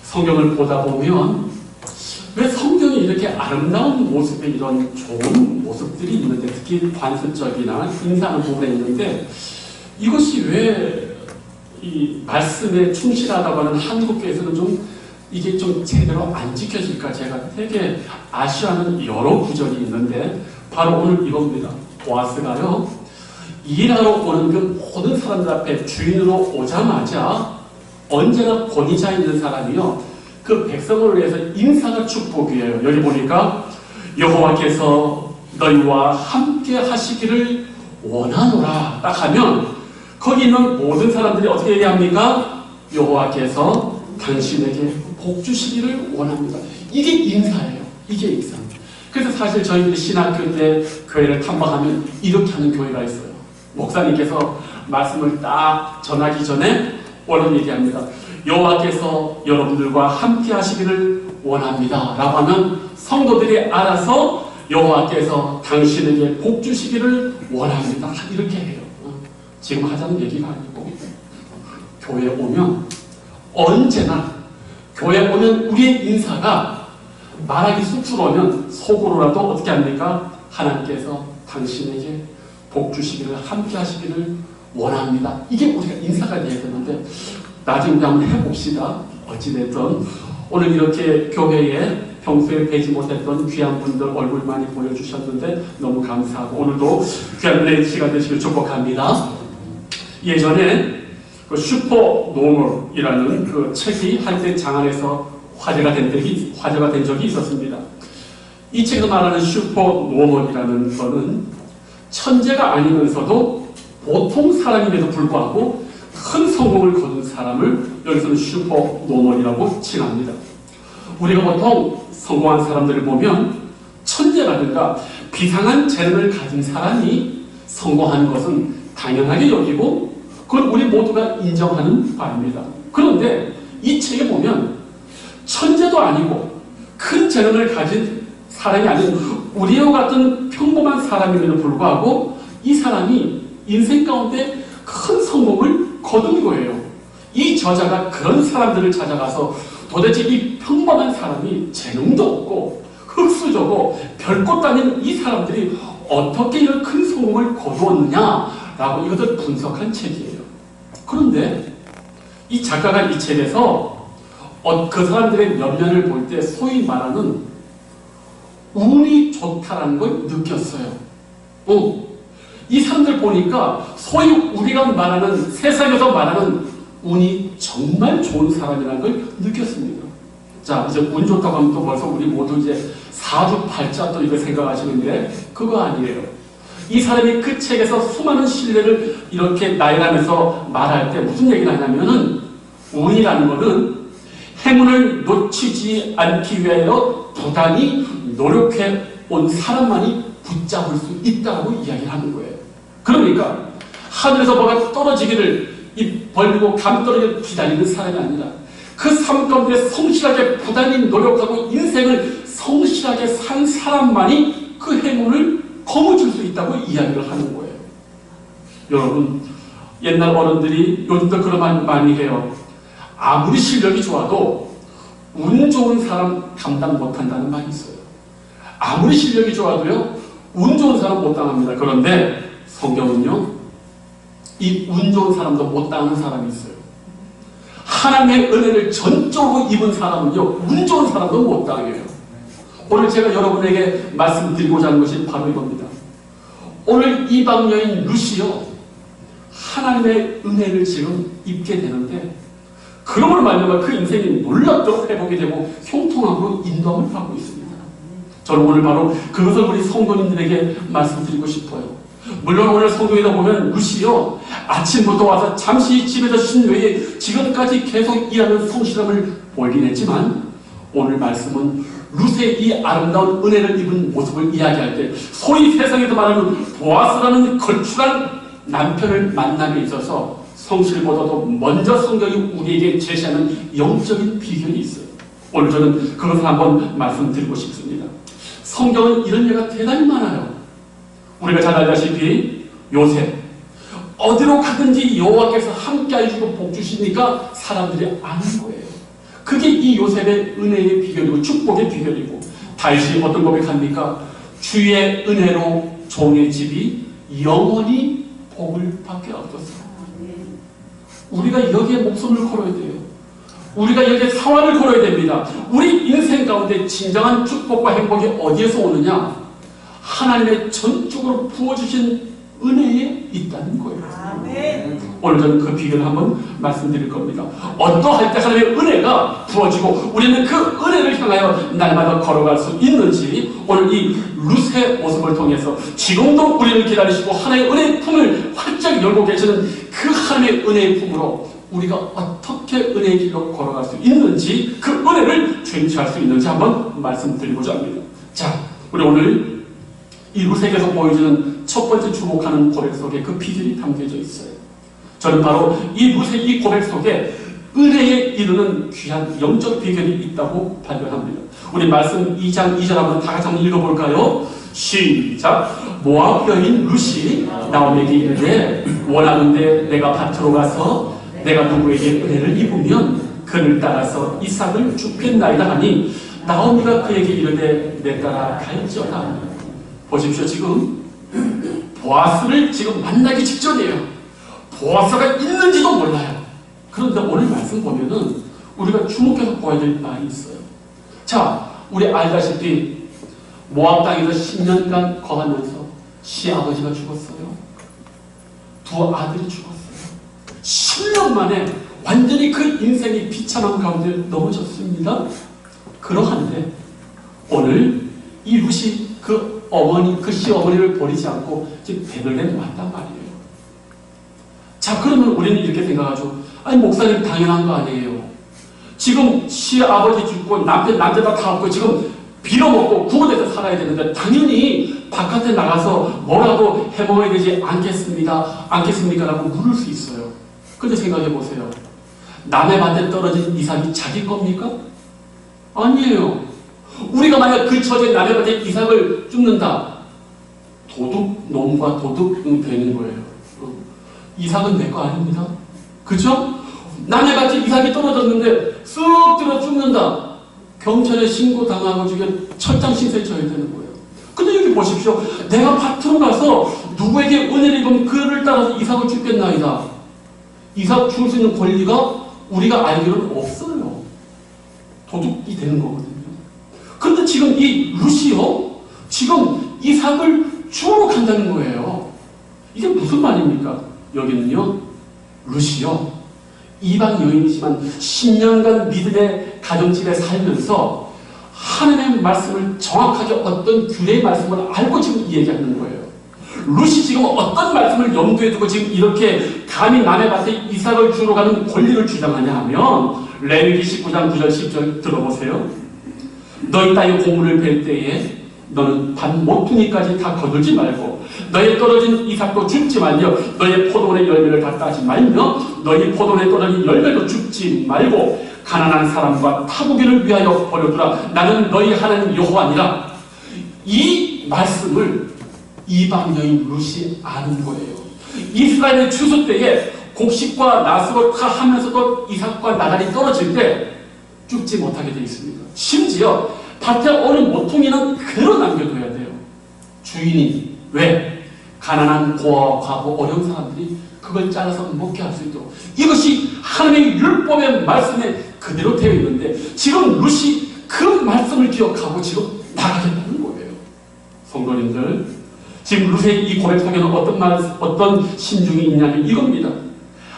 성경을 보다 보면 왜 성경에 이렇게 아름다운 모습의 이런 좋은 모습들이 있는데, 특히 관습적이나 인사하는 부분에 있는데, 이것이 왜 이 말씀에 충실하다고 하는 한국교회에서는 좀 이게 좀 제대로 안 지켜질까, 제가 되게 아쉬워하는 여러 구절이 있는데, 바로 오늘 이겁니다. 보아스가요, 일하러 오는 그 모든 사람들 앞에 주인으로 오자마자 언제나 권위자 있는 사람이요, 그 백성을 위해서 인사가 축복이에요. 여기 보니까 여호와께서 너희와 함께 하시기를 원하노라 딱 하면, 거기 있는 모든 사람들이 어떻게 얘기합니까? 여호와께서 당신에게 복 주시기를 원합니다. 이게 인사예요. 이게 인사. 그래서 사실 저희들이 신학교 때 교회를 탐방하면 이렇게 하는 교회가 있어요. 목사님께서 말씀을 딱 전하기 전에 오늘 얘기합니다. 여호와께서 여러분들과 함께 하시기를 원합니다 라고 하면 성도들이 알아서 여호와께서 당신에게 복 주시기를 원합니다 이렇게 해요. 지금 하자는 얘기가 아니고, 교회에 오면 언제나 교회에 오면 우리의 인사가 말하기 쑥스러우면 속으로라도 어떻게 합니까? 하나님께서 당신에게 복 주시기를, 함께 하시기를 원합니다. 이게 우리가 인사가 되어야 되는데, 나중에 한번 해봅시다. 어찌됐든 오늘 이렇게 교회에 평소에 뵈지 못했던 귀한 분들 얼굴 많이 보여주셨는데 너무 감사하고, 오늘도 귀한 은혜의 시간 되시길 축복합니다. 예전에 그 슈퍼노멀이라는 그 책이 한때 장안에서 화제가 된 적이 있었습니다. 이 책에서 말하는 슈퍼노멀이라는 것은 천재가 아니면서도 보통 사람임에도 불구하고 큰 성공을 거둔 사람을 여기서는 슈퍼노멀이라고 칭합니다. 우리가 보통 성공한 사람들을 보면 천재라든가 비상한 재능을 가진 사람이 성공하는 것은 당연하게 여기고, 그건 우리 모두가 인정하는 바입니다. 그런데 이 책에 보면 천재도 아니고 큰 재능을 가진 사람이 아닌 우리와 같은 평범한 사람임에도 불구하고 이 사람이 인생 가운데 큰 성공을 거둔 거예요. 이 저자가 그런 사람들을 찾아가서 도대체 이 평범한 사람이 재능도 없고 흙수저고 별것도 아닌 이 사람들이 어떻게 이런 큰 성공을 거두었느냐라고 이것을 분석한 책이에요. 그런데 이 작가가 이 책에서 그 사람들의 면면을 볼 때 소위 말하는 운이 좋다라는 걸 느꼈어요. 이 사람들 보니까 소위 우리가 말하는, 세상에서 말하는 운이 정말 좋은 사람이라는 걸 느꼈습니다. 자, 이제 운 좋다고 하면 또 벌써 우리 모두 이제 사주팔자 또 이거 생각하시는데 그거 아니에요. 이 사람이 그 책에서 수많은 신뢰를 이렇게 나열하면서 말할 때 무슨 얘기를 하냐면은, 운이라는 것은 행운을 놓치지 않기 위하여 부단히 노력해 온 사람만이 붙잡을 수 있다고 이야기를 하는 거예요. 그러니까 하늘에서 뭐가 떨어지기를 입 벌리고 감 떨어지기를 기다리는 사람이 아니라 그 삶 가운데 성실하게 부단히 노력하고 인생을 성실하게 산 사람만이 그 행운을 거머쥘 수 있다고 이야기를 하는 거예요. 여러분, 옛날 어른들이, 요즘도 그런 말 많이 해요. 아무리 실력이 좋아도 운 좋은 사람 감당 못한다는 말이 있어요. 아무리 실력이 좋아도요, 운 좋은 사람 못 당합니다. 그런데 성경은요, 이 운 좋은 사람도 못 당하는 사람이 있어요. 하나님의 은혜를 전적으로 입은 사람은요, 운 좋은 사람도 못 당해요. 오늘 제가 여러분에게 말씀드리고자 하는 것이 바로 이겁니다. 오늘 이방 여인 루시요, 하나님의 은혜를 지금 입게 되는데, 그러므로 말미암아 그 인생이 놀랍도록 회복이 되고 형통함으로 인도함을 받고 있습니다. 저는 오늘 바로 그것을 우리 성도님들에게 말씀드리고 싶어요. 물론 오늘 성경에다 보면 루시요, 아침부터 와서 잠시 집에서 쉰 외에 지금까지 계속 일하는 성실함을 보이긴 했지만, 오늘 말씀은 루스의 이 아름다운 은혜를 입은 모습을 이야기할 때 소위 세상에서 말하는 보아스라는 걸출한 남편을 만남에 있어서 성실보다도 먼저 성경이 우리에게 제시하는 영적인 비결이 있어요. 오늘 저는 그것을 한번 말씀드리고 싶습니다. 성경은 이런 예가 대단히 많아요. 우리가 잘 알다시피 요셉, 어디로 가든지 여호와께서 함께 해주고 복 주시니까 사람들이 아는 거예요. 그게 이 요셉의 은혜의 비결이고 축복의 비결이고, 다윗이 어떤 고백합니까? 주의 은혜로 종의 집이 영원히 복을 받게 하옵소서. 우리가 여기에 목숨을 걸어야 돼요. 우리가 여기에 사활을 걸어야 됩니다. 우리 인생 가운데 진정한 축복과 행복이 어디에서 오느냐? 하나님의 전적으로 부어주신 은혜에 있다는 거예요. 아멘. 오늘 저는 그 비결을 한번 말씀드릴 겁니다. 어떠할 때 하나님의 은혜가 부어지고 우리는 그 은혜를 향하여 날마다 걸어갈 수 있는지, 오늘 이 룻의 모습을 통해서 지금도 우리를 기다리시고 하나님의 은혜의 품을 활짝 열고 계시는 그 하나님의 은혜의 품으로 우리가 어떻게 은혜의 길로 걸어갈 수 있는지, 그 은혜를 truyền 취할 수 있는지 한번 말씀드리고자 합니다. 자, 우리 오늘 이 룻에게서 보여주는 첫 번째 주목하는 고백 속에 그 비결이 담겨져 있어요. 저는 바로 이 룻의 이 고백 속에 은혜에 이르는 귀한 영적 비결이 있다고 발견합니다. 우리 말씀 2장 2절 한번 다 같이 한번 읽어볼까요? 시작! 모압 여인 룻이 나오미에게 이르되 원하는데 내가 밭으로 가서 내가 누구에게 은혜를 입으면 그를 따라서 이삭을 죽겠나이다 하니 나오미가 그에게 이르되 내 따라 갈지어다. 보십시오. 지금 보아스를 지금 만나기 직전이에요. 보아스가 있는지도 몰라요. 그런데 오늘 말씀 보면은 우리가 주목해서 보아야 될 말이 있어요. 자, 우리 알다시피 모압 땅에서 10년간 거하면서 시아버지가 죽었어요. 두 아들이 죽었어요. 10년 만에 완전히 그 인생이 비참한 가운데 넘어졌습니다. 그러한데 오늘 이 룻이 그 어머니, 그 시어머니를 버리지 않고 지금 베들레헴에 왔단 말이에요. 자, 그러면 우리는 이렇게 생각하죠. 아니, 목사님 당연한 거 아니에요. 지금 시아버지 죽고 남편 다 없고 지금 빌어먹고 구원해서 살아야 되는데 당연히 바깥에 나가서 뭐라도 해먹어야 되지 않겠습니까? 라고 물을 수 있어요. 근데 생각해 보세요. 남의 밭에 떨어진 이삭이 자기 겁니까? 아니에요. 우리가 만약 그 처지에 남의 밭에 이삭을 줍는다. 도둑놈과 도둑 되는 거예요. 이삭은 내 거 아닙니다. 그죠? 남의 밭에 이삭이 떨어졌는데 쓱 들어 죽는다. 경찰에 신고당하고 지금 철장 신세 져야 되는 거예요. 근데 여기 보십시오. 내가 밭으로 가서 누구에게 은혜를 입으면 그를 따라서 이삭을 죽겠나이다. 이삭 죽을 수 있는 권리가 우리가 알기로는 없어요. 도둑이 되는 거거든요. 그런데 지금 이 룻이요, 지금 이삭을 주러 간다는 거예요. 이게 무슨 말입니까? 여기는요, 룻이요, 이방 여인이지만 10년간 믿음의 가정집에 살면서 하나님의 말씀을 정확하게 어떤 규례의 말씀을 알고 지금 얘기하는 거예요. 룻이 지금 어떤 말씀을 염두에 두고 지금 이렇게 감히 남의 밭에 이삭을 주러 가는 권리를 주장하냐 하면, 레위기 19장 9절 10절 들어보세요. 너희 땅의 고물을 벨 때에 너는 밭 모퉁이까지 다 거들지 말고 너의 떨어진 이삭도 줍지 말며 너의 포도원의 열매를 다 따지 말며 너희 포도원에 떨어진 열매도 줍지 말고 가난한 사람과 타국인을 위하여 버려두라. 나는 너희 하나님 여호와니라. 이 말씀을 이방 여인 룻이 아는 거예요. 이스라엘의 추수 때에 곡식과 나스로 다 하면서도 이삭과 나달이 떨어질 때 죽지 못하게 되어 있습니다. 심지어 밭에 오는 모퉁이는 그대로 남겨둬야 돼요. 주인이. 왜? 가난한 고아와 과부 어려운 사람들이 그걸 잘라서 먹게 할 수 있도록. 이것이 하나님의 율법의 말씀에 그대로 되어 있는데 지금 룻이 그 말씀을 기억하고 지금 나가겠다는 거예요. 성도님들, 지금 룻의 이 고백 속에는 어떤 심중이 있냐면 이겁니다.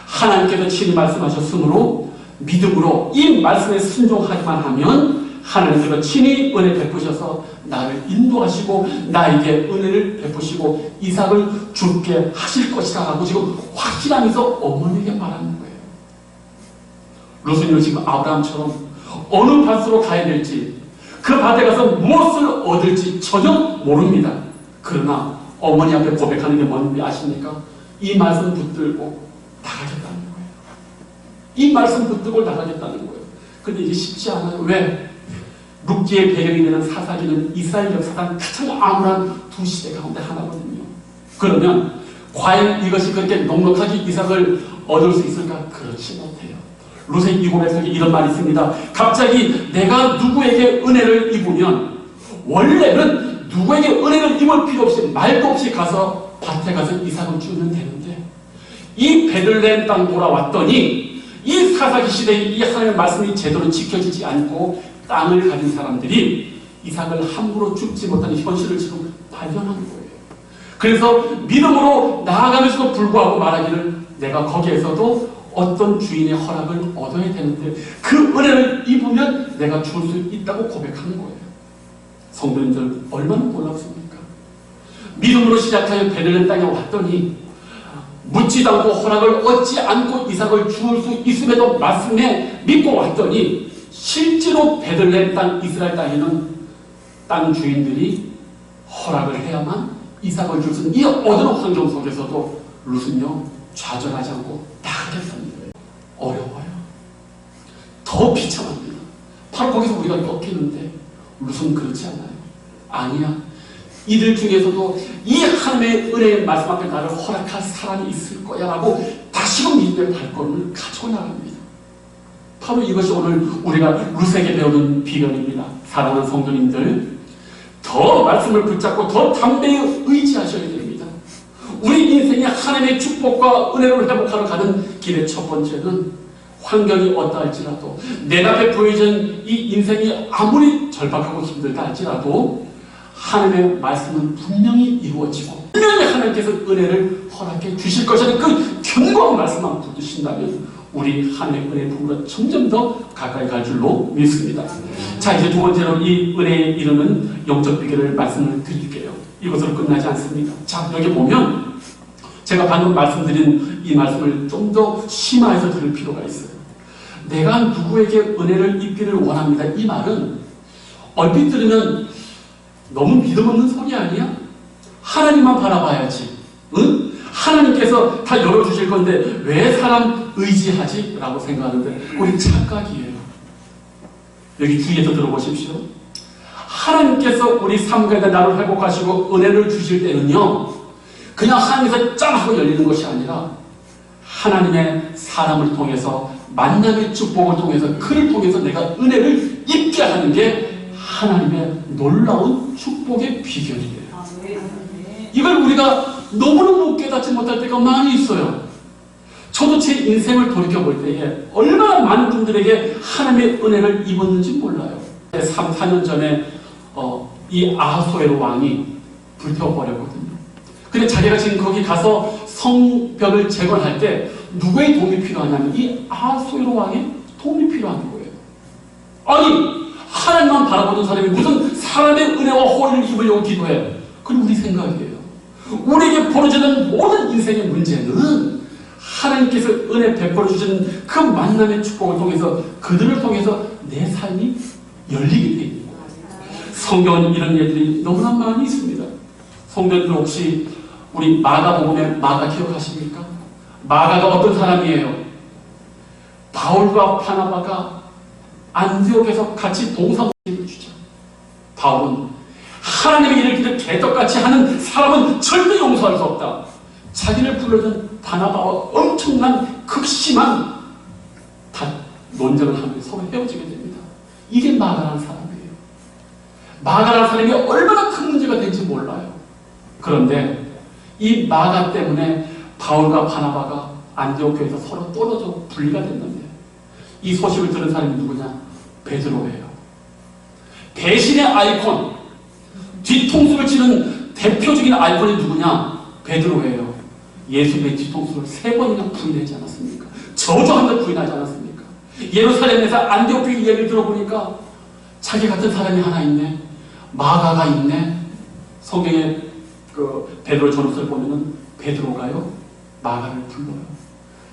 하나님께서 친히 말씀하셨으므로 믿음으로 이 말씀에 순종하기만 하면 하나님께서 친히 은혜 베푸셔서 나를 인도하시고 나에게 은혜를 베푸시고 이삭을 죽게 하실 것이다 하고 지금 확신하면서 어머니에게 말하는 거예요. 룻은요, 지금 아브라함처럼 어느 밭으로 가야 될지, 그 밭에 가서 무엇을 얻을지 전혀 모릅니다. 그러나 어머니 앞에 고백하는 게 뭔지 아십니까? 이 말씀 붙들고 나가겠다는 거예요. 이 말씀 붙들고 나가겠다는 거예요. 근데 이게 쉽지 않아요. 왜? 룻기의 배경이 되는 사사기는 이스라엘 역사상 가장 암울한 두 시대 가운데 하나거든요. 그러면 과연 이것이 그렇게 넉넉하게 이삭을 얻을 수 있을까? 그렇지 못해요. 룻의 이고백석에 이런 말이 있습니다. 갑자기 내가 누구에게 은혜를 입으면 원래는 누구에게 은혜를 입을 필요 없이 말도 없이 가서 밭에 가서 이삭을 주면 되는데 이 베들레헴 땅 돌아왔더니 이 사사기 시대에 이 하나님의 말씀이 제대로 지켜지지 않고 땅을 가진 사람들이 이삭을 함부로 죽지 못하는 현실을 지금 발견하는 거예요. 그래서 믿음으로 나아가면서도 불구하고 말하기를 내가 거기에서도 어떤 주인의 허락을 얻어야 되는데 그 은혜를 입으면 내가 죽을 수 있다고 고백하는 거예요. 성도님들 얼마나 놀랍습니까? 믿음으로 시작하여 베들레헴 땅에 왔더니 묻지도 않고 허락을 얻지 않고 이삭을 죽을 수 있음에도 말씀에 믿고 왔더니 실제로 베들레헴 땅 이스라엘 땅에는 땅 주인들이 허락을 해야만 이삭을 줄 수 있는 이 어려운 환경 속에서도 룻은요 좌절하지 않고 나가겠다는 거예요. 어려워요. 더 비참합니다. 바로 거기서 우리가 꺾이는데 룻은 그렇지 않아요. 아니야. 이들 중에서도 이 하나님의 은혜의 말씀 앞에 나를 허락할 사람이 있을 거야 라고 다시금 믿음의 발걸음을 가지고 나갑니다. 바로 이것이 오늘 우리가 룻에게 배우는 비결입니다. 사랑하는 성도님들, 더 말씀을 붙잡고 더 담대히 의지하셔야 됩니다. 우리 인생의 하나님의 축복과 은혜를 회복하러 가는 길의 첫 번째는 환경이 어떠할지라도 내 앞에 보여진 이 인생이 아무리 절박하고 힘들다 할지라도 하나님의 말씀은 분명히 이루어지고 분명히 하나님께서 은혜를 허락해 주실 것이라는 그 견고한 말씀만 붙드신다면 우리 하나님의 은혜의 품으로 점점 더 가까이 갈 줄로 믿습니다. 자, 이제 두 번째로 이 은혜에 이르는 영적 비결을 말씀을 드릴게요. 이것으로 끝나지 않습니다. 자, 여기 보면 제가 방금 말씀드린 이 말씀을 좀 더 심화해서 들을 필요가 있어요. 내가 누구에게 은혜를 입기를 원합니다. 이 말은 얼핏 들으면 너무 믿음 없는 소리 아니야? 하나님만 바라봐야지. 응? 하나님께서 다 열어주실 건데 왜 사람 의지하지? 라고 생각하는데 우리 착각이에요. 여기 뒤에서 들어보십시오. 하나님께서 우리 삶 가운데 나를 회복하시고 은혜를 주실 때는요 그냥 하나님께서 짠 하고 열리는 것이 아니라 하나님의 사람을 통해서 만남의 축복을 통해서 그를 통해서 내가 은혜를 입게 하는 게 하나님의 놀라운 축복의 비결이에요. 이걸 우리가 너무너무 깨닫지 못할 때가 많이 있어요. 저도 제 인생을 돌이켜볼 때에 얼마나 많은 분들에게 하나님의 은혜를 입었는지 몰라요. 3, 4년 전에 이 아하수에로 왕이 불태워버렸거든요. 근데 자기가 지금 거기 가서 성벽을 재건할 때 누구의 도움이 필요하냐면 이 아하수에로 왕의 도움이 필요한 거예요. 아니 하나님만 바라보는 사람이 무슨 사람의 은혜와 호의를 입으려고 기도해. 그건 우리 생각이에요. 우리에게 벌어지는 모든 인생의 문제는 하나님께서 은혜 베풀어 주시는 그 만남의 축복을 통해서 그들을 통해서 내 삶이 열리게 됩니다. 성경은 이런 예들이 너무나 많이 있습니다. 성경들 혹시 우리 마가복음의 마가 기억하십니까? 마가가 어떤 사람이에요? 바울과 바나바가 안디옥에서 같이 동사무실을 주죠. 바울은 하나님의 일을 그렇게 개떡같이 하는 사람은 절대 용서할 수 없다. 자기를 불러준 바나바와 엄청난 극심한 논쟁을 하면서 서로 헤어지게 됩니다. 이게 마가라는 사람이에요. 마가라는 사람이 얼마나 큰 문제가 될지 몰라요. 그런데 이 마가 때문에 바울과 바나바가 안디옥 교회에서 서로 떨어져 분리가 됐는데 이 소식을 들은 사람이 누구냐? 베드로예요. 배신의 아이콘, 뒤통수를 치는 대표적인 아이콘이 누구냐? 베드로예요. 예수님의 뒤통수를 3번이나 부인하지 않았습니까? 저주한다 부인하지 않았습니까? 예루살렘에서 안디옥 교회 이야기를 들어보니까 자기 같은 사람이 하나 있네. 마가가 있네. 성경에 그 베드로 전후서를 보면은 베드로가요 마가를 불러요.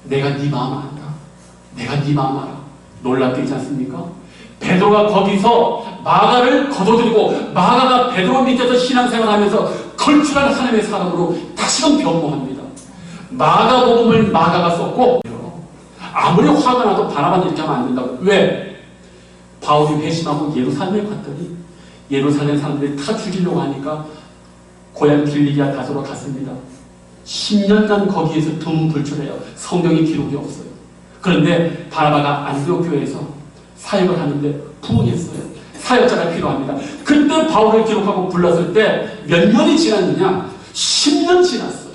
내가 네 마음 안다. 내가 네 마음 알아. 놀랍게 있지 않습니까? 베드로가 거기서 마가를 거둬들이고 마가가 베드로 밑에서 신앙생활하면서 걸출한 하나님의 사람으로 다시금 변모합니다. 마가복음을 마가가 썼고 아무리 화가 나도 바나바는 이렇게 하면 안 된다고. 왜? 바울이 회심하고 예루살렘에 갔더니 예루살렘 사람들이 다 죽이려고 하니까 고향 길리기아 다소로 갔습니다. 10년간 거기에서 두문불출해요. 성경에 기록이 없어요. 그런데 바나바가 안디옥 교회에서 사역을 하는데 부응했어요. 사역자가 필요합니다. 그때 바울을 기록하고 불렀을 때 몇 년이 지났느냐? 10년 지났어요.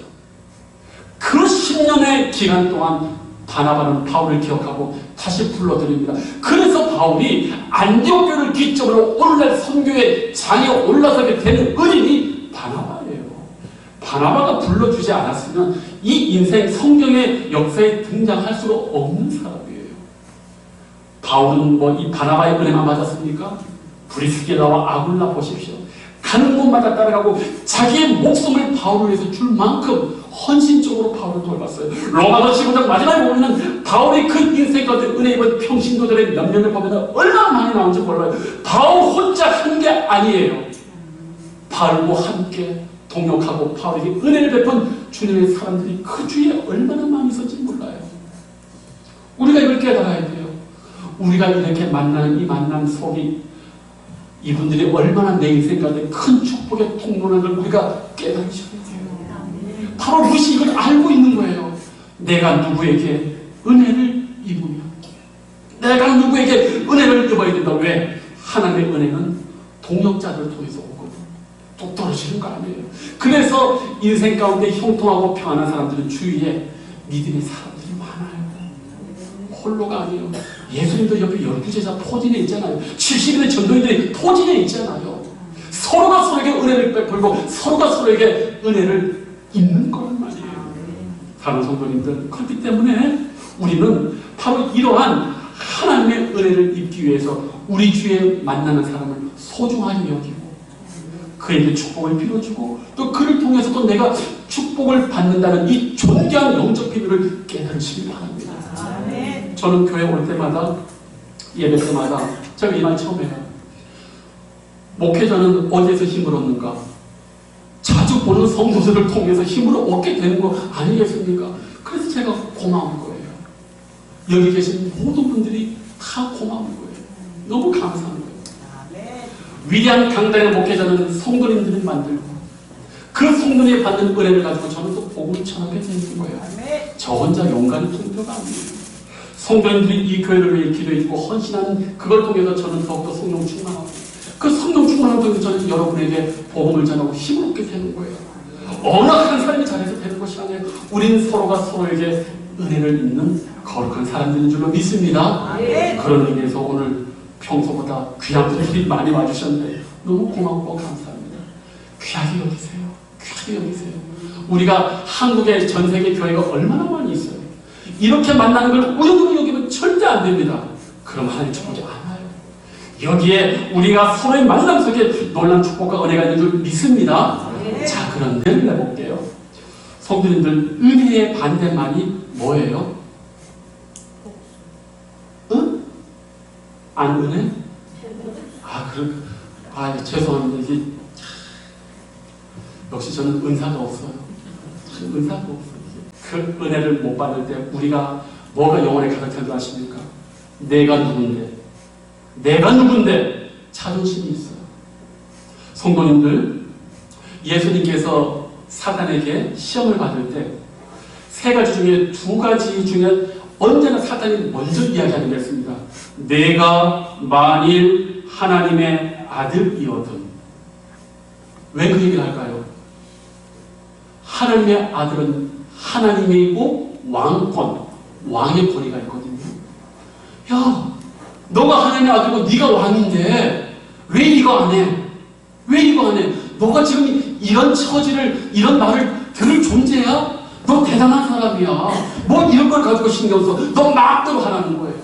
그 10년의 기간 동안 바나바는 바울을 기억하고 다시 불러드립니다. 그래서 바울이 안디옥 교회를 기점으로 오늘날 선교의 장에 올라서게 되는 은인이 바나바예요. 바나바가 불러주지 않았으면 이 인생 성경의 역사에 등장할 수가 없는 사람이에요. 바울은 뭐 이 바나바의 은혜만 받았습니까? 브리스게라와 아굴라 보십시오. 가는 곳마다 따라가고 자기의 목숨을 바울을 위해서 줄 만큼 헌신적으로 바울을 돌봤어요. 로마서 15장 마지막에 보면 바울이 그 인생 가운데 은혜 입은 평신도들의 면면을 보면 얼마나 많이 나온지 몰라요. 바울 혼자 한 게 아니에요. 바울과 함께 동역하고 바울에게 은혜를 베푼 주님의 사람들이 그 주위에 얼마나 많이 있었지 몰라요. 우리가 이걸 깨달아야 돼요. 우리가 이렇게 만나는 이 만남 속이 이분들이 얼마나 내 인생 가운데 큰 축복의 통로라는 걸 우리가 깨달으셔야 돼요. 바로 루시 이걸 알고 있는 거예요. 내가 누구에게 은혜를 입으면, 내가 누구에게 은혜를 입어야 된다. 왜? 하나님의 은혜는 동역자들을 통해서 오거든요. 또 떨어지는 거 아니에요. 그래서 인생 가운데 형통하고 평안한 사람들은 주위에 믿음의 사람들이 많아요. 홀로가 아니에요. 예수님도 옆에 12제자 포진에 있잖아요. 70인의 전도인들이 포진에 있잖아요. 서로가 서로에게 은혜를 베풀고 서로가 서로에게 은혜를 입는 거란 말이에요. 사랑하는 성도님들, 그렇기 때문에 우리는 바로 이러한 하나님의 은혜를 입기 위해서 우리 주위에 만나는 사람을 소중하게 여기고 그에게 축복을 빌어주고 또 그를 통해서 또 내가 축복을 받는다는 이 존귀한 영적 비밀을 깨달으시기 바랍니다. 저는 교회 올 때마다 예배 때마다 제가 이 말 처음 해요. 목회자는 어디에서 힘을 얻는가? 자주 보는 성도들을 통해서 힘을 얻게 되는 거 아니겠습니까? 그래서 제가 고마운 거예요. 여기 계신 모든 분들이 다 고마운 거예요. 너무 감사한 거예요. 위대한 강단의 목회자는 성도님들을 만들고 그 성도님이 받는 은혜를 가지고 저는 또 복음을 전하게 되는 거예요. 저 혼자 용감히 통표가 아니에요. 성도님들이 이 교회를 위해 기도해주고 헌신하는 그걸 통해서 저는 더욱더 성령 충만하고 그 성령 충만함을 통해서 저는 여러분에게 복음을 전하고 힘을 얻게 되는 거예요. 어느 한 사람이 잘해서 되는 것이 아니에요. 우린 서로가 서로에게 은혜를 입는 거룩한 사람들인 줄로 믿습니다. 그런 의미에서 오늘 평소보다 귀한 분들이 많이 와주셨는데 너무 고맙고 감사합니다. 귀하게 여기세요. 귀하게 여기세요. 우리가 한국의 전 세계 교회가 얼마나 많이 있어요. 이렇게 만나는 걸 우연으로 여기면 절대 안 됩니다. 그럼 하나님 축복이 안 와요. 여기에 우리가 서로의 만남 속에 놀라운 축복과 은혜가 있는 줄 믿습니다. 자, 그런데 내볼게요. 성도님들, 은혜의 반대말이 뭐예요? 응? 안 은혜? 죄송합니다. 이게 역시 저는 은사가 없어요. 은사가 없어요. 그 은혜를 못 받을 때 우리가 뭐가 영혼에 가득한 줄 아십니까? 내가 누군데 자존심이 있어요. 성도님들, 예수님께서 사단에게 시험을 받을 때 세 가지 중에 두 가지 중에 언제나 사단이 먼저 이야기하는 게 있습니다. 내가 만일 하나님의 아들이거든. 왜 그 얘기를 할까요? 하나님의 아들은 하나님이고 왕권, 왕의 권위가 있거든요. 야, 너가 하나님의 아들이고 네가 왕인데 왜 이거 안 해? 왜 이거 안 해? 너가 지금 이런 처지를, 이런 말을 들을 존재야? 너 대단한 사람이야. 뭐 이런 걸 가지고 신경 써. 너 마음대로 하라는 거예요.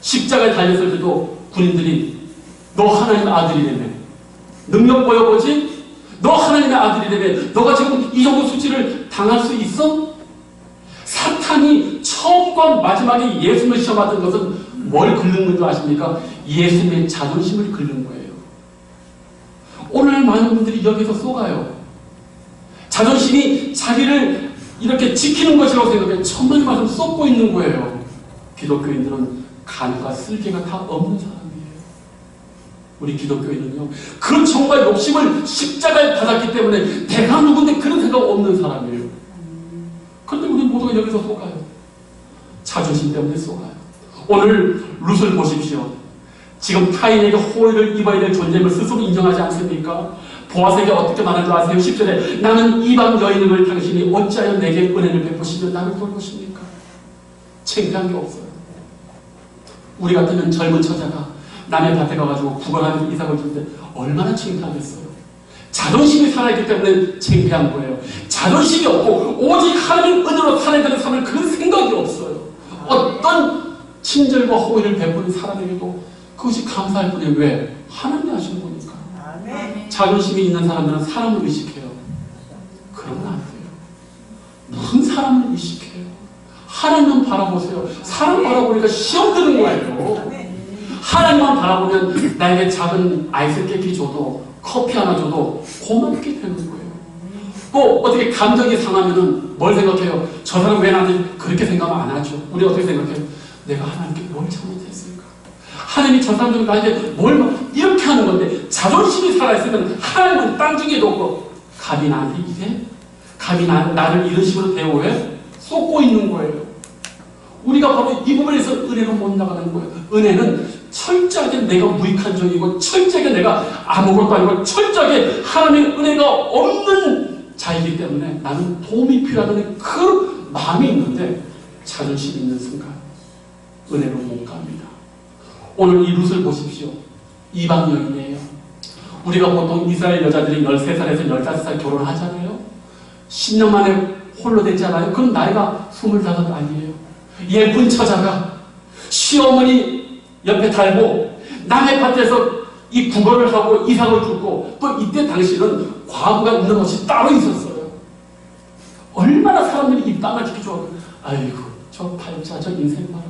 십자가에 달렸을 때도 군인들이 너 하나님의 아들이라며. 능력 보여보지? 너 하나님의 아들이라며. 너가 지금 이 정도 수치를 당할 수 있어? 사탄이 처음과 마지막에 예수님을 시험하던 것은 뭘 긁는 줄 아십니까? 예수님의 자존심을 긁는 거예요. 오늘 많은 분들이 여기서 속아요. 자존심이 자기를 이렇게 지키는 것이라고 생각해 천만의 말씀 쏟고 있는 거예요. 기독교인들은 간과 쓸개가 다 없는 사람이에요. 우리 기독교인은요, 그 정말 욕심을 십자가에 받았기 때문에 내가 누군데 그런 생각 없는 사람이에요. 그런데 우리 모두가 여기서 속아요. 자존심 때문에 쏘아요. 오늘 룻을 보십시오. 지금 타인에게 호의를 입어야 될 존재임을 스스로 인정하지 않습니까? 보아스에게 어떻게 말하는 줄 아세요? 10절에 나는 이방 여인임을 당신이 어찌하여 내게 은혜를 베푸시며 나를 돌보십니까? 창피한 게 없어요. 우리 같으면 젊은 처자가 남의 밭에 가가지고 구걸하면서 이삭을 줄 때 얼마나 창피하겠어요. 자존심이 살아있기 때문에 창피한 거예요. 자존심이 없고 오직 하나님의 은혜로 살아야 되는 삶을 그런 생각이 없어요. 어떤 친절과 호의를 베푸는 사람에게도 그것이 감사할 뿐이에요. 왜? 하나님이 하시는 거니까. 자존심이 있는 사람들은 사람을 의식해요. 그러면 안 돼요. 무슨 사람을 의식해요? 하나님만 바라보세요. 사람 바라보니까 시험 드는 거예요. 하나님만 바라보면 나에게 작은 아이스 깨끼 줘도 커피 하나 줘도 고맙게 되는 거예요. 또 어떻게 감정이 상하면은 뭘 생각해요? 저 사람 왜 나한테 그렇게 생각하면 안 하죠? 우리 어떻게 생각해요? 내가 하나님께 뭘 잘못했을까? 하나님이 저 사람들 나한테 뭘 이렇게 하는 건데 자존심이 살아있으면 하나님은 땅 중에도 없고 감히 나한테 이래? 감히 나를 이런 식으로 대우해? 쏟고 있는 거예요. 우리가 바로 이 부분에서 은혜로 못 나가는 거예요. 은혜는 철저하게 내가 무익한 종이고 철저하게 내가 아무것도 아니고 철저하게 하나님의 은혜가 없는 자이기 때문에 나는 도움이 필요하다는 그 마음이 있는데 자존심이 있는 순간 은혜로 못 갑니다. 오늘 이 룻을 보십시오. 이방 여인이에요. 우리가 보통 이스라엘 여자들이 13살에서 15살 결혼하잖아요. 10년 만에 홀로 됐잖아요. 그럼 나이가 25 아니에요. 예쁜 처자가 시어머니 옆에 달고 남의 밭에서 이 구걸을 하고 이삭을 줍고 또 이때 당시는 과부가 있는 곳이 따로 있었어요. 얼마나 사람들이 이 땅을 지켜줘. 아이고 저 팔자 저 인생 봐라.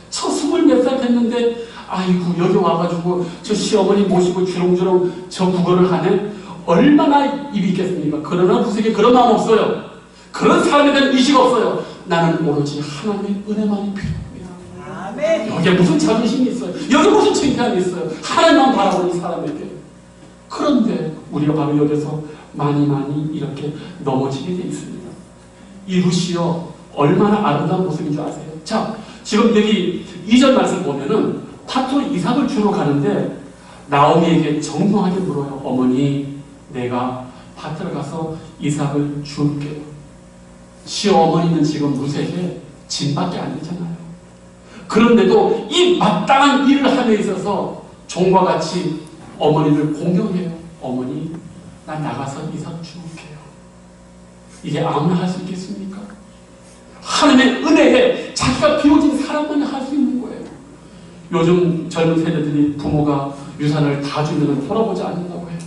저 20몇 살 됐는데 아이고 여기 와가지고 저 시어머니 모시고 주렁주렁 저 구걸을 하네. 얼마나 입이 있겠습니까? 그러나 룻에게 그런 마음 없어요. 그런 사람에 대한 의식 없어요. 나는 오로지 하나님의 은혜만이 필요합니다. 아멘. 여기에 무슨 자존심이 있어요? 여기 무슨 창피함이 있어요? 하나님만 바라보는 사람에게. 그런데 우리가 바로 여기서 많이 이렇게 넘어지게 돼 있습니다. 이 룻이요 얼마나 아름다운 모습인 줄 아세요? 자, 지금 여기 2절 말씀 보면은 밭으로 이삭을 주러 가는데 나오미에게 정중하게 물어요. 어머니, 내가 밭으로 가서 이삭을 줄게요. 시어머니는 지금 룻에게 짐밖에 안 되잖아요. 그런데도 이 마땅한 일을 함에 있어서 종과 같이 어머니를 공경해요. 어머니, 난 나가서 이삭 줄게요. 이게 아무나 할 수 있겠습니까? 하나님의 은혜에 자기가 비워진 사람만 할 수 있는 거예요. 요즘 젊은 세대들이 부모가 유산을 다 주면 돌아보지 않는다고 해요.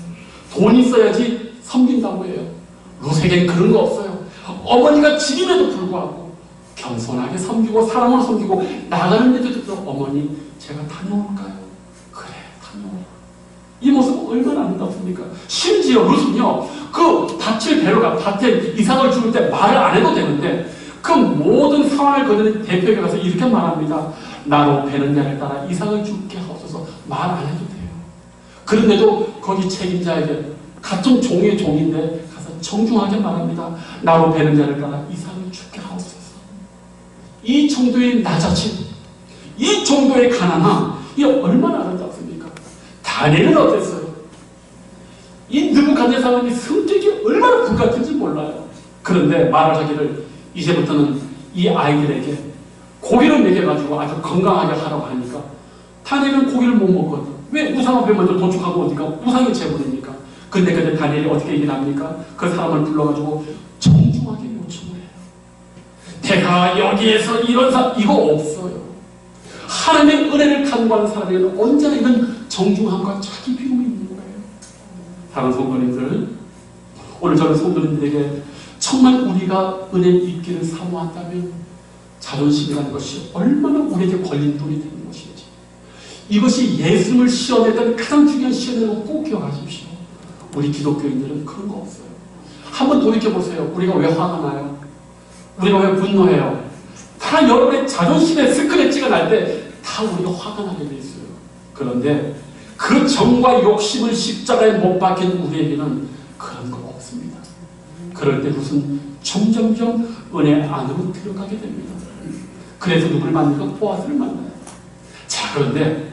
돈 있어야지 섬긴다고 해요. 룻에겐 그런 거 없어요. 어머니가 집임에도 불구하고 겸손하게 섬기고 사람을 섬기고 나가는데도 어머니 제가 다녀올까요? 그래 다녀오라. 이 모습은 얼마나 아름답습니까? 심지어 룻은요 그 밭을 베러 가 밭에 이삭을 줄 때 말을 안 해도 되는데 그 모든 상황을 거느린 대표에게 가서 이렇게 말합니다. 나로 베는 자를 따라 이삭을 줄게 하옵소서. 말 안 해도 돼요. 그런데도 거기 책임자에게 같은 종의 종인데 가서 정중하게 말합니다. 나로 베는 자를 따라 이삭을 줄게 하옵소서. 이 정도의 낮아짐, 이 정도의 가난함, 이게 얼마나 아름답습니까? 다니엘은 어땠어요? 이 느부갓네살이 성격이 얼마나 불같은지 몰라요. 그런데 말을 하기를 이제부터는 이 아이들에게 고기를 먹여가지고 아주 건강하게 하라고 하니까 다니엘은 고기를 못 먹거든. 왜 우상 앞에 먼저 도축하고 어디가 우상의 제물입니까? 근데 다니엘이 어떻게 얘기를 합니까? 그 사람을 불러가지고 정중하게 요청을 해요. 내가 여기에서 이런 이거 없어요. 하나님의 은혜를 간구하는 사람에게는 언제나 이런 정중함과 자기 비움이 있는 거예요. 다른 성도님들, 오늘 저는 성도님들에게 정말 우리가 은혜 있기를 사모한다면 자존심이라는 것이 얼마나 우리에게 걸림돌이 되는 것인지, 이것이 예수님을 시험했던 가장 중요한 시험이라고 꼭 기억하십시오. 우리 기독교인들은 그런 거 없어요. 한번 돌이켜보세요. 우리가 왜 화가 나요? 우리가 왜 분노해요? 다 여러분의 자존심에 스크래치가 날 때 다 우리가 화가 나게 돼 있어요. 그런데 그 정과 욕심을 십자가에 못 박힌 우리에게는 그런 거 없습니다. 그럴 때 무슨 점점점 은혜 안으로 들어가게 됩니다. 그래서 누구를 만나니까 보아스를 만나요. 자, 그런데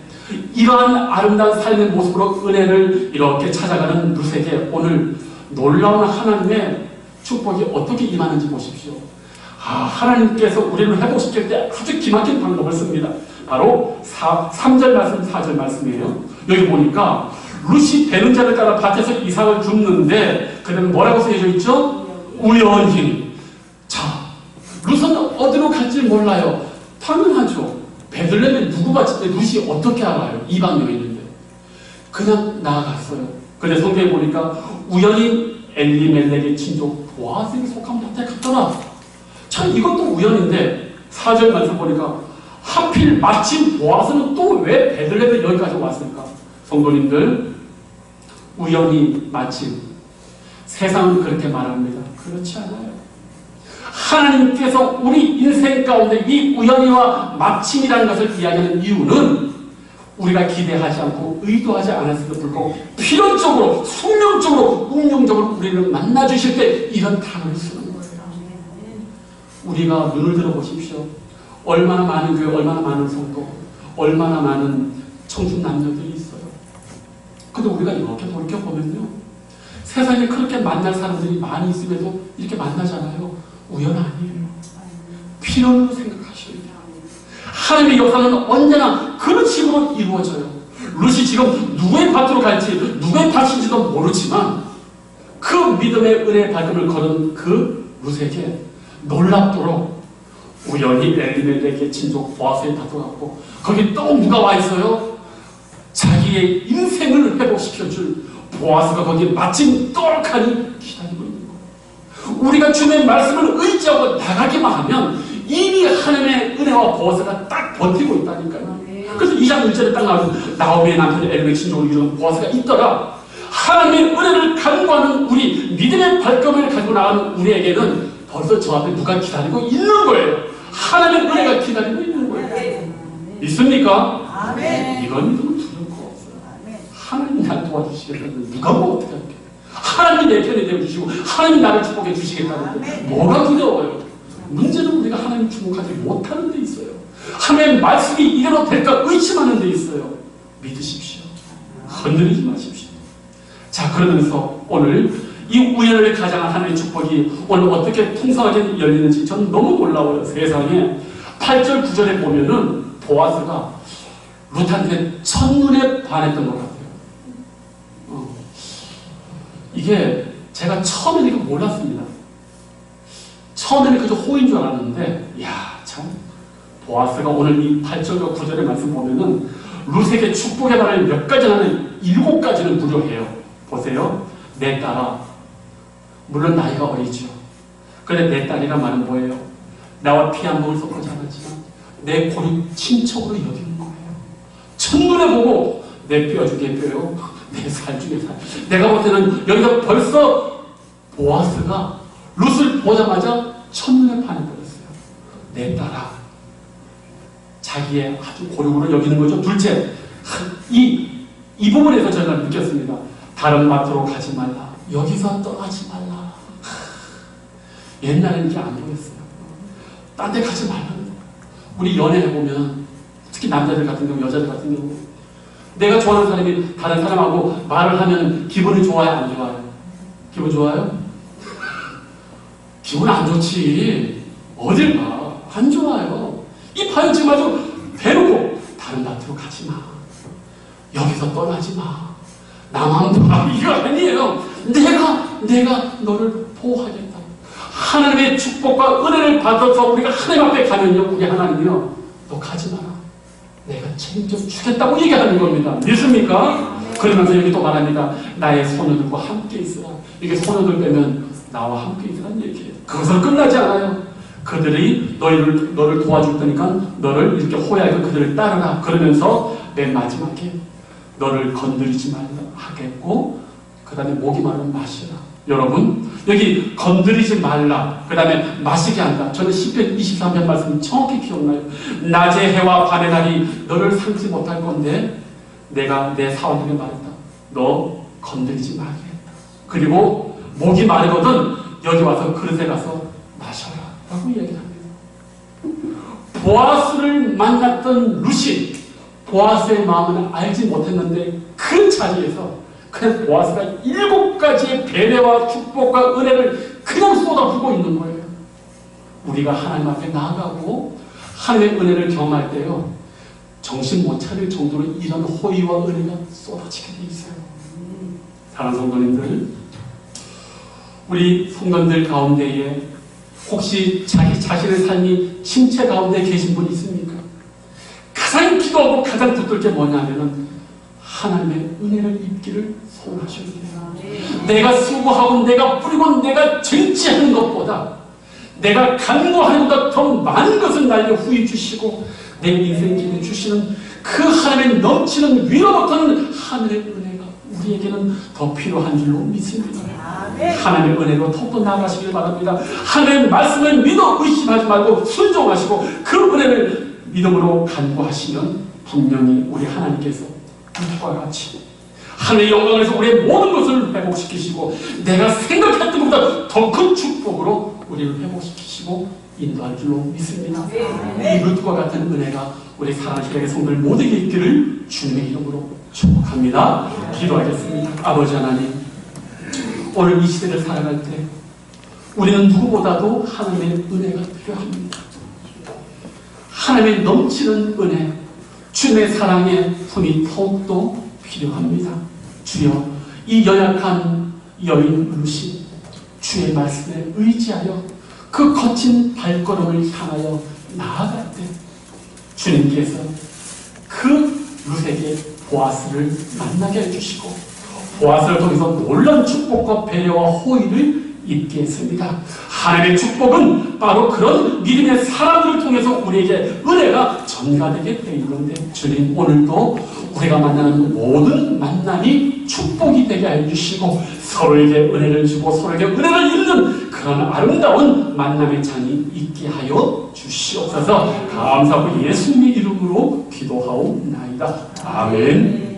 이러한 아름다운 삶의 모습으로 은혜를 이렇게 찾아가는 룻에게 오늘 놀라운 하나님의 축복이 어떻게 임하는지 보십시오. 하나님께서 우리를 회복시킬 때 아주 기막힌 방법을 씁니다. 바로 3절 말씀, 4절 말씀이에요. 여기 보니까 룻이 되는 자를 따라 밭에서 이삭을 줍는데 그 다음에 뭐라고 쓰여져 있죠? 우연히. 자, 룻은 어디로 갈지 몰라요. 당연하죠. 베들레헴에 누구가 때 룻이 어떻게 알아요? 이방 여인인데. 그냥 나아갔어요. 근데 성경에 보니까 우연히 엘리멜렉의 친족 보아스에게 속한 밭에 갔더라. 참 이것도 우연인데 4절 말씀 보니까 하필 마침 보아스는 또 왜 베들레헴에 여기까지 왔을까? 성도님들, 우연히 마침. 세상은 그렇게 말합니다. 그렇지 않아요. 하나님께서 우리 인생 가운데 이 우연히와 마침이라는 것을 이야기하는 이유는 우리가 기대하지 않고 의도하지 않았음에도 불구하고 필연적으로, 숙명적으로, 운명적으로 우리를 만나주실 때 이런 단어를 쓰는 거예요. 우리가 눈을 들어보십시오. 얼마나 많은 교회, 얼마나 많은 성도, 얼마나 많은 청춘 남녀들이 있어요. 근데 우리가 이렇게 돌이켜보면요, 세상에 그렇게 만날 사람들이 많이 있음에도 이렇게 만나잖아요. 우연 아니에요. 필연으로 생각하셔야 돼요. 하나님의 역사는 언제나 그런 식으로 이루어져요. 룻이 지금 누구의 밭으로 갈지, 누구의 밭인지도 모르지만 그 믿음의 은혜의 발걸음을 걸은 그 룻에게 놀랍도록 우연히 엘리멜렉의 친족 보아스의 밭으로 갔고 거기 또 누가 와 있어요? 자기의 인생을 회복시켜줄 보아스가 거기에 마침 떡하니 기다리고 있는 거예요. 우리가 주님의 말씀을 의지하고 나가기만 하면 이미 하나님의 은혜와 보아스가 딱 버티고 있다니까요. 그래서 2장 1절에 딱 나와서 나오미의 남편 엘리멜렉 친족을 이루는 보아스가 있더라. 하나님의 은혜를 간구하는 우리 믿음의 발걸음을 가지고 나가는 우리에게는 벌써 저 앞에 누가 기다리고 있는 거예요. 하나님의 은혜가 기다리고 있는 거예요. 믿습니까? 아멘. 이건 믿음은 두려울 거 없어요. 하나님이 나를 도와주시겠다는 누가 뭐 어떻게 할게. 하나님이 내 편이 되어주시고 하나님이 나를 축복해 주시겠다는데 뭐가 두려워요? 문제는 우리가 하나님 축복하지 못하는 데 있어요. 하나님의 말씀이 이대로 될까 의심하는 데 있어요. 믿으십시오. 흔들리지 마십시오. 자, 그러면서 오늘 이 우연을 가장한 하나님의 축복이 오늘 어떻게 풍성하게 열리는지 저는 너무 놀라워요. 세상에 8절 9절에 보면은 보아스가 룻한테 첫눈에 반했던 것 같아요. 이게 제가 처음에는 이거 몰랐습니다. 처음에는 그저 호인 줄 알았는데 참 보아스가 오늘 이 8절과 9절의 말씀 보면은 룻에게 축복의 말을 몇 가지나 하는 7가지를 무료해요. 보세요. 내 딸아, 물론 나이가 어리죠. 그런데 내 딸이란 말은 뭐예요? 나와 피 한 몸을 섞지 않았지만 내 고리 친척으로 여기는 거예요. 첫눈에 보고 내 뼈 중에 뼈요, 내 살 중에 살. 내가 볼 때는 여기서 벌써 보아스가 룻을 보자마자 첫눈에 반해버렸어요. 내 딸아. 자기의 아주 고륙으로 여기는 거죠. 둘째, 이 부분에서 제가 느꼈습니다. 다른 밭으로 가지 말라. 여기서 떠나지 말라. 옛날에는 이게 안 보였어요. 딴 데 가지 말라는 거예요. 우리 연애해보면 특히 남자들 같은 경우, 여자들 같은 경우 내가 좋아하는 사람이 다른 사람하고 말을 하면 기분이 좋아요? 안 좋아요? 기분 좋아요? 기분 안 좋지. 어딜 가? 안 좋아요. 이 봐요. 지금 아주 대놓고 다른 밭으로 가지 마. 여기서 떠나지 마. 나만 봐. 이거 아니에요. 내가 너를 보호하겠다. 하나님의 축복과 은혜를 받아서 우리가 하나님 앞에 가면요, 우리 하나님이요, 너 가지 마라. 내가 책임져 주겠다고 얘기하는 겁니다. 믿습니까? 그러면서 여기 또 말합니다. 나의 소녀들과 함께 있으라. 이게 소녀들 빼면 나와 함께 있으라는 얘기예요. 그것으로 끝나지 않아요. 그들이 너를 도와줄 테니까 너를 이렇게 호야해서 그들을 따르라. 그러면서 맨 마지막에 너를 건드리지 말라 하겠고, 그 다음에 목이 마르면 마시라. 여러분, 여기 건드리지 말라, 그 다음에 마시게 한다. 저는 10편 23편 말씀이 정확히 기억나요. 낮의 해와 밤의 달이 너를 삼지 못할 건데 내가 내 사원에게 말했다. 너 건드리지 말겠다. 그리고 목이 마르거든 여기 와서 그릇에 가서 마셔라 라고 이야기합니다. 보아스를 만났던 루시, 보아스의 마음은 알지 못했는데 그 자리에서 그냥 보아스가 7가지의 배려와 축복과 은혜를 그냥 쏟아부고 있는 거예요. 우리가 하나님 앞에 나아가고 하나님의 은혜를 경험할 때요, 정신 못 차릴 정도로 이런 호의와 은혜가 쏟아지게 돼 있어요. 사랑하는 성도님들, 우리 성도님들 가운데에 혹시 자기 자신의 삶이 침체 가운데 계신 분이 있습니까? 가장 기도하고 가장 붙들 게 뭐냐면은 하나님의 은혜를 입기를 소원하셔야 돼요. 내가 수고하고 내가 뿌리고 내가 정치하는 것보다 내가 간구하는 것보다 더 많은 것을 나에게 후히 주시고 내 인생길에 주시는 그 하나님의 넘치는 위로부터는 하늘의 은혜가 우리에게는 더 필요한 줄로 믿습니다. 하나님의 은혜로 더욱더 나아가시길 바랍니다. 하나님의 말씀을 믿어 의심하지 말고 순종하시고 그 은혜를 믿음으로 간구하시면 분명히 우리 하나님께서 이와 같이 하늘의 영광에서 우리의 모든 것을 회복시키시고 내가 생각했던 것보다 더 큰 축복으로 우리를 회복시키시고 인도할 줄로 믿습니다. 이 룻과 같은 은혜가 우리 사랑하는 성도들 모두에게 있기를 주님의 이름으로 축복합니다. 기도하겠습니다. 아버지 하나님, 오늘 이 시대를 살아갈 때 우리는 누구보다도 하나님의 은혜가 필요합니다. 하나님의 넘치는 은혜, 주님의 사랑의 품이 더욱더 필요합니다. 주여, 이 연약한 여인 루시, 주의 말씀에 의지하여 그 거친 발걸음을 향하여 나아갈 때 주님께서 그 룻에게 보아스를 만나게 해주시고 보아스를 통해서 놀라운 축복과 배려와 호의를 입게 했습니다. 하나님의 축복은 바로 그런 믿음의 사람들을 통해서 우리에게 은혜가 전가되게 되어 있는데 주님, 오늘도 우리가 만나는 모든 만남이 축복이 되게 해주시고 서로에게 은혜를 주고 서로에게 은혜를 잃는 그런 아름다운 만남의 장이 있게 하여 주시옵소서. 감사하고 예수님의 이름으로 기도하옵나이다. 아멘.